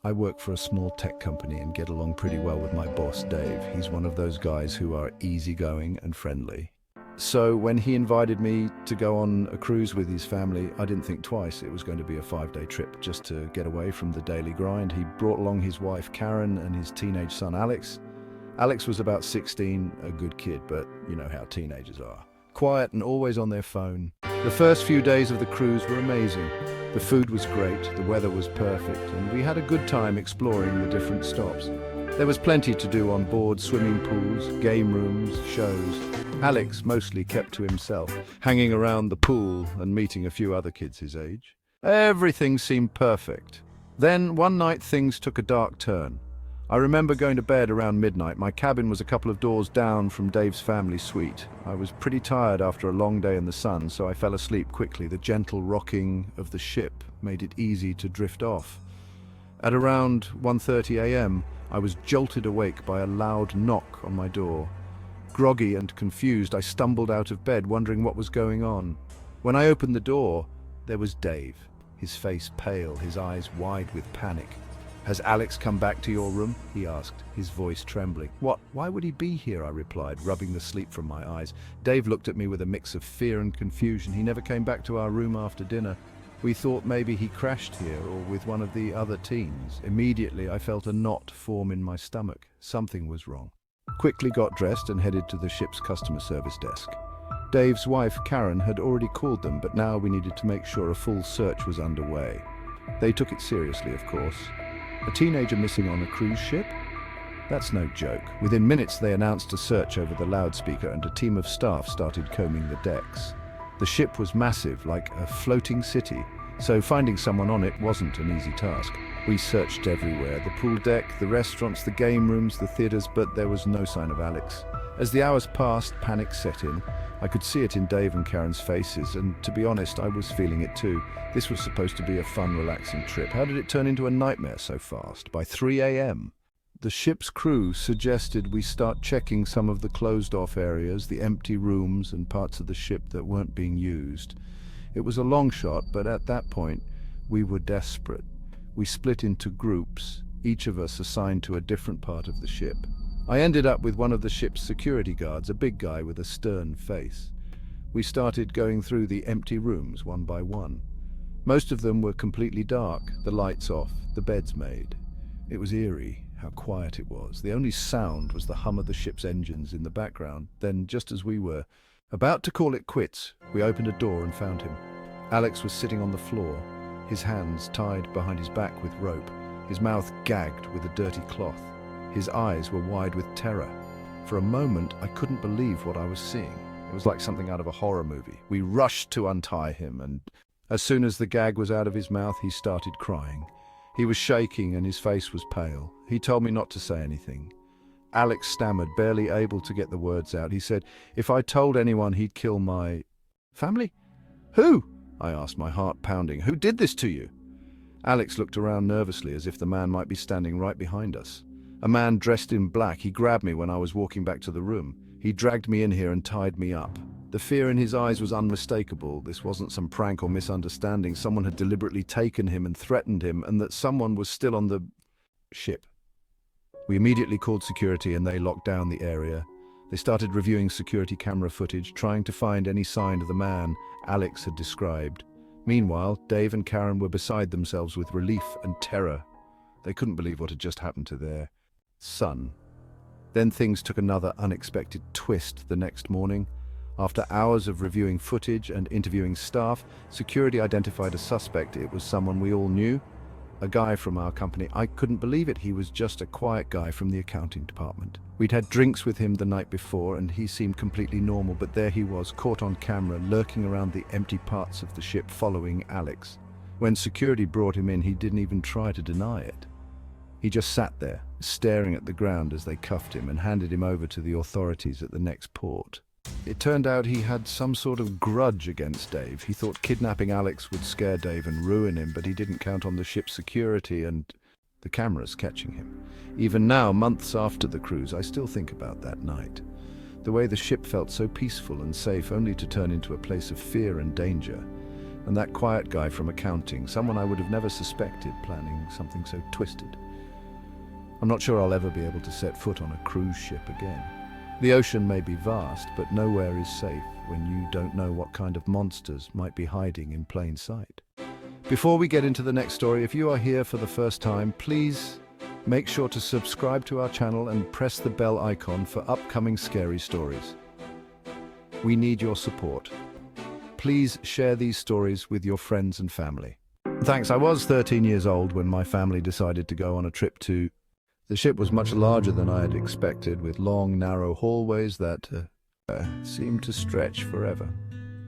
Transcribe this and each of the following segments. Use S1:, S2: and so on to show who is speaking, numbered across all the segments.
S1: I work for a small tech company and get along pretty well with my boss, Dave. He's one of those guys who are easygoing and friendly. So when he invited me to go on a cruise with his family, I didn't think twice. It was going to be a 5-day trip just to get away from the daily grind. He brought along his wife, Karen, and his teenage son, Alex. Alex was about 16, a good kid, but you know how teenagers are. Quiet and always on their phone. The first few days of the cruise were amazing. The food was great, the weather was perfect, and we had a good time exploring the different stops. There was plenty to do on board: swimming pools, game rooms, shows. Alex mostly kept to himself, hanging around the pool and meeting a few other kids his age. Everything seemed perfect. Then one night things took a dark turn. I remember going to bed around midnight. My cabin was a couple of doors down from Dave's family suite. I was pretty tired after a long day in the sun, so I fell asleep quickly. The gentle rocking of the ship made it easy to drift off. At around 1:30 a.m., I was jolted awake by a loud knock on my door. Groggy and confused, I stumbled out of bed, wondering what was going on. When I opened the door, there was Dave, his face pale, his eyes wide with panic. "Has Alex come back to your room?" he asked, his voice trembling. "What? Why would he be here?" I replied, rubbing the sleep from my eyes. Dave looked at me with a mix of fear and confusion. He never came back to our room after dinner. We thought maybe he crashed here or with one of the other teens. Immediately, I felt a knot form in my stomach. Something was wrong. Quickly got dressed and headed to the ship's customer service desk. Dave's wife, Karen, had already called them, but now we needed to make sure a full search was underway. They took it seriously, of course. A teenager missing on a cruise ship? That's no joke. Within minutes, they announced a search over the loudspeaker and a team of staff started combing the decks. The ship was massive, like a floating city, so finding someone on it wasn't an easy task. We searched everywhere: the pool deck, the restaurants, the game rooms, the theaters, but there was no sign of Alex. As the hours passed, panic set in. I could see it in Dave and Karen's faces, and to be honest, I was feeling it too. This was supposed to be a fun, relaxing trip. How did it turn into a nightmare so fast? By 3 a.m., the ship's crew suggested we start checking some of the closed-off areas, the empty rooms and parts of the ship that weren't being used. It was a long shot, but at that point, we were desperate. We split into groups, each of us assigned to a different part of the ship. I ended up with one of the ship's security guards, a big guy with a stern face. We started going through the empty rooms one by one. Most of them were completely dark, the lights off, the beds made. It was eerie how quiet it was. The only sound was the hum of the ship's engines in the background. Then, just as we were about to call it quits, we opened a door and found him. Alex was sitting on the floor, his hands tied behind his back with rope, his mouth gagged with a dirty cloth. His eyes were wide with terror. For a moment, I couldn't believe what I was seeing. It was like something out of a horror movie. We rushed to untie him, and as soon as the gag was out of his mouth, he started crying. He was shaking and his face was pale. He told me not to say anything. Alex stammered, barely able to get the words out. He said, if I told anyone, he'd kill my family. "Who?" I asked, my heart pounding. "Who did this to you?" Alex looked around nervously, as if the man might be standing right behind us. A man dressed in black. He grabbed me when I was walking back to the room. He dragged me in here and tied me up. The fear in his eyes was unmistakable. This wasn't some prank or misunderstanding. Someone had deliberately taken him and threatened him, and that someone was still on the ship. We immediately called security and they locked down the area. They started reviewing security camera footage, trying to find any sign of the man Alex had described. Meanwhile, Dave and Karen were beside themselves with relief and terror. They couldn't believe what had just happened to their son. Then things took another unexpected twist the next morning. After hours of reviewing footage and interviewing staff, security identified a suspect. It was someone we all knew, a guy from our company. I couldn't believe it. He was just a quiet guy from the accounting department. We'd had drinks with him the night before and he seemed completely normal, but there he was, caught on camera, lurking around the empty parts of the ship, following Alex. When security brought him in, he didn't even try to deny it. He just sat there, staring at the ground as they cuffed him and handed him over to the authorities at the next port. It turned out he had some sort of grudge against Dave. He thought kidnapping Alex would scare Dave and ruin him, but he didn't count on the ship's security and the cameras catching him. Even now, months after the cruise, I still think about that night. The way the ship felt so peaceful and safe, only to turn into a place of fear and danger. and that quiet guy from accounting, someone I would have never suspected planning something so twisted. I'm not sure I'll ever be able to set foot on a cruise ship again. The ocean may be vast, but nowhere is safe when you don't know what kind of monsters might be hiding in plain sight. Before we get into the next story, if you are here for the first time, please make sure to subscribe to our channel and press the bell icon for upcoming scary stories. We need your support. Please share these stories with your friends and family. Thanks. I was 13 years old when my family decided to go on a trip to... The ship was much larger than I had expected, with long, narrow hallways that seemed to stretch forever.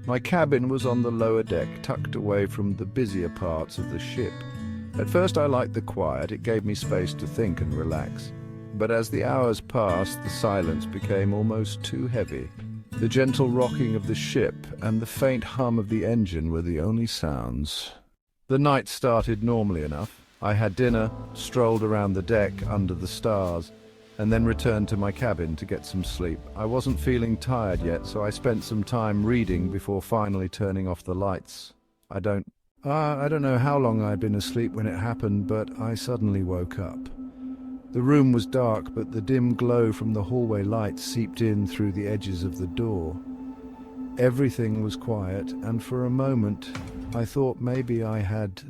S1: My cabin was on the lower deck, tucked away from the busier parts of the ship. At first I liked the quiet, it gave me space to think and relax. But as the hours passed, the silence became almost too heavy. The gentle rocking of the ship and the faint hum of the engine were the only sounds. The night started normally enough. I had dinner, strolled around the deck under the stars, and then returned to my cabin to get some sleep. I wasn't feeling tired yet, so I spent some time reading before finally turning off the lights. I don't know how long I'd been asleep when it happened, but I suddenly woke up. The room was dark, but the dim glow from the hallway lights seeped in through the edges of the door. Everything was quiet, and for a moment I thought maybe I had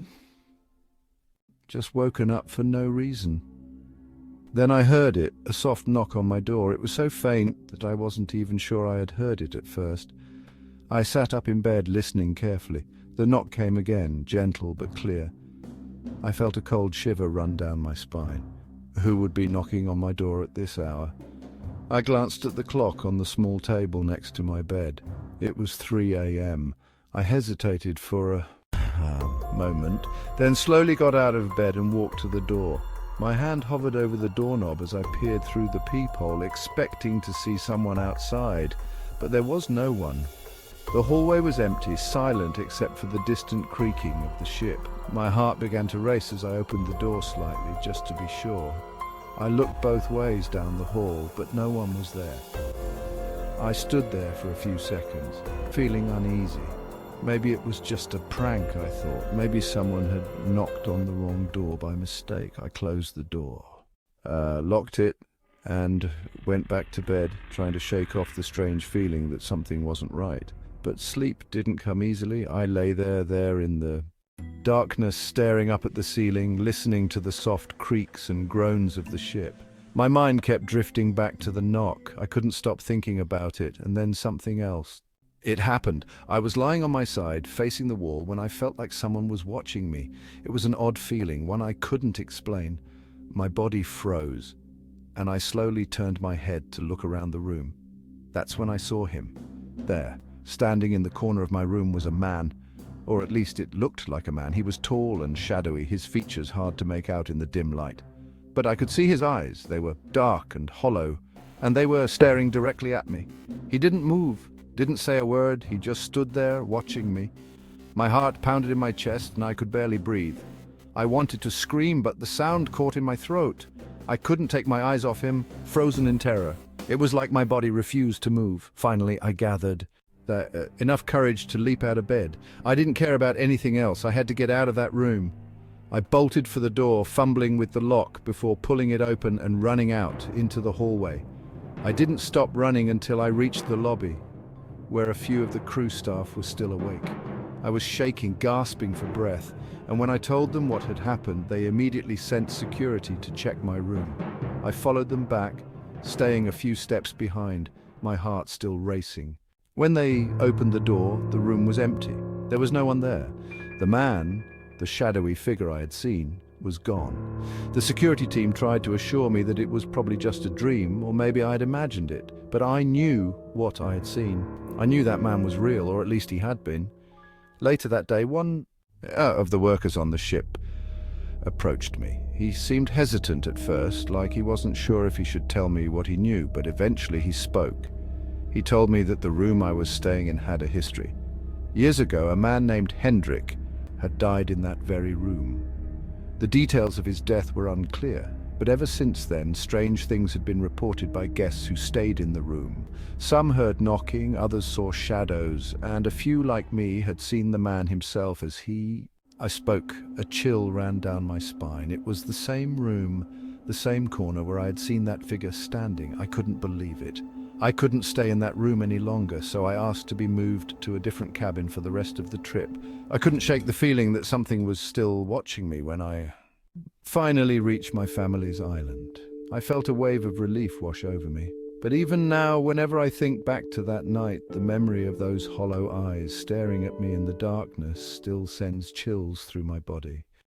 S1: just woken up for no reason. Then I heard it, a soft knock on my door. It was so faint that I wasn't even sure I had heard it at first. I sat up in bed, listening carefully. The knock came again, gentle but clear. I felt a cold shiver run down my spine. Who would be knocking on my door at this hour? I glanced at the clock on the small table next to my bed. It was 3 a.m. I hesitated for a moment, then slowly got out of bed and walked to the door. My hand hovered over the doorknob as I peered through the peephole, expecting to see someone outside, but there was no one. The hallway was empty, silent except for the distant creaking of the ship. My heart began to race as I opened the door slightly, just to be sure. I looked both ways down the hall, but no one was there. I stood there for a few seconds, feeling uneasy. Maybe it was just a prank, I thought. Maybe someone had knocked on the wrong door by mistake. I closed the door, locked it, and went back to bed, trying to shake off the strange feeling that something wasn't right. But sleep didn't come easily. I lay there in the darkness, staring up at the ceiling, listening to the soft creaks and groans of the ship. My mind kept drifting back to the knock. I couldn't stop thinking about it, and then something else. It happened. I was lying on my side, facing the wall, when I felt like someone was watching me. It was an odd feeling, one I couldn't explain. My body froze, and I slowly turned my head to look around the room. That's when I saw him. There, standing in the corner of my room, was a man. Or at least it looked like a man. He was tall and shadowy, his features hard to make out in the dim light. But I could see his eyes. They were dark and hollow, and they were staring directly at me. He didn't move. Didn't say a word, he just stood there, watching me. My heart pounded in my chest and I could barely breathe. I wanted to scream, but the sound caught in my throat. I couldn't take my eyes off him, frozen in terror. It was like my body refused to move. Finally, I gathered enough courage to leap out of bed. I didn't care about anything else. I had to get out of that room. I bolted for the door, fumbling with the lock before pulling it open and running out into the hallway. I didn't stop running until I reached the lobby, where a few of the crew staff were still awake. I was shaking, gasping for breath, and when I told them what had happened, they immediately sent security to check my room. I followed them back, staying a few steps behind, my heart still racing. When they opened the door, the room was empty. There was no one there. The man, the shadowy figure I had seen, was gone. The security team tried to assure me that it was probably just a dream, or maybe I had imagined it, but I knew what I had seen. I knew that man was real, or at least he had been. Later that day, one of the workers on the ship approached me. He seemed hesitant at first, like he wasn't sure if he should tell me what he knew, but eventually he spoke. He told me that the room I was staying in had a history. Years ago, a man named Hendrik had died in that very room. The details of his death were unclear. But ever since then, strange things had been reported by guests who stayed in the room. Some heard knocking, others saw shadows, and a few, like me, had seen the man himself as he... I spoke. A chill ran down my spine. It was the same room, the same corner where I had seen that figure standing. I couldn't believe it. I couldn't stay in that room any longer, so I asked to be moved to a different cabin for the rest of the trip. I couldn't shake the feeling that something was still watching me when I finally reached my family's island. I felt a wave of relief wash over me. But even now, whenever I think back to that night, the memory of those hollow eyes staring at me in the darkness still sends chills through my body.